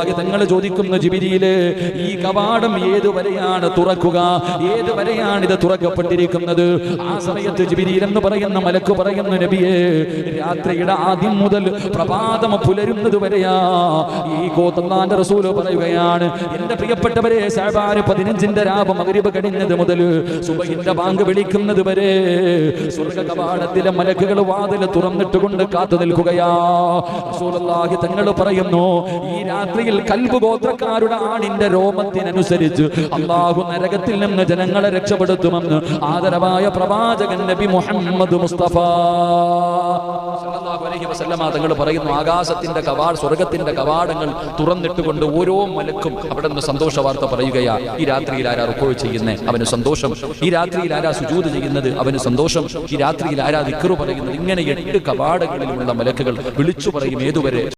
റസൂലുള്ളാഹി തങ്ങൾ ചോദിക്കുന്നു, ജിബ്രീലേ, ഈ കവാടം ഏതുവരെയാണ് തുറക്കുക? ഏതുവരെയാണ് ഇത് തുറക്കപ്പെട്ടിരിക്കുന്നത്? ആ സമയത്ത് ജിബ്രീൽ എന്ന് പറയുന്ന മലക്ക് പറയുന്നു, നബിയേ, രാത്രിയുടെ ആദ്യം മുതൽ പ്രഭാതം പുലരുന്നത് വരെയാ. ഈ അല്ലാഹുവിന്റെ റസൂൽ പറയുകയാണ്, എന്റെ പ്രിയപ്പെട്ടവരെ, ശഅബാൻ 15ന്റെ രാവ് മഗ്രിബ് കഴിഞ്ഞത് മുതൽ സുബഹിന്റെ ബാങ്ക് വിളിക്കുന്നത് വരെ സ്വർഗ്ഗ കവാടത്തിലെ മലക്കുകൾ വാതിൽ തുറന്നിട്ടുകൊണ്ട് കാത്തു നിൽക്കുകയാ. റസൂലുള്ളാഹി തങ്ങൾ പറയുന്നു, ഈ രാത്രിയിൽ കൽബ് ഗോത്രക്കാരുടെ ആണിന്റെ രോമത്തിനനുസരിച്ച് അല്ലാഹു നരകത്തിൽ നിന്ന് ജനങ്ങളെ രക്ഷപ്പെടുത്തുമെന്ന് ആദരവായ പ്രവാചകൻ നബി മുഹമ്മദ് മുസ്തഫ സല്ലല്ലാഹു അലൈഹി വസല്ലമ തങ്ങൾ പറയുന്നു, ആകാശത്തിന്റെ സ്വർഗ്ഗത്തിന്റെ കവാടങ്ങൾ തുറന്നിട്ടുകൊണ്ട് ഓരോ മലക്കും അവിടെ നിന്ന് സന്തോഷ വാർത്ത പറയുകയാ. ഈ രാത്രിയിൽ ആരാ റുക്കൂ ചെയ്യുന്നത്, അവന് സന്തോഷം. ഈ രാത്രിയിൽ ആരാ സുജൂദ് ചെയ്യുന്നത്, അവന് സന്തോഷം. ഈ രാത്രിയിൽ ആരാ ദിക്ർ പറയുന്നത്. ഇങ്ങനെ 8 കവാടങ്ങളിലുമുള്ള മലക്കുകൾ വിളിച്ചു പറയും, ഏതുവരെ?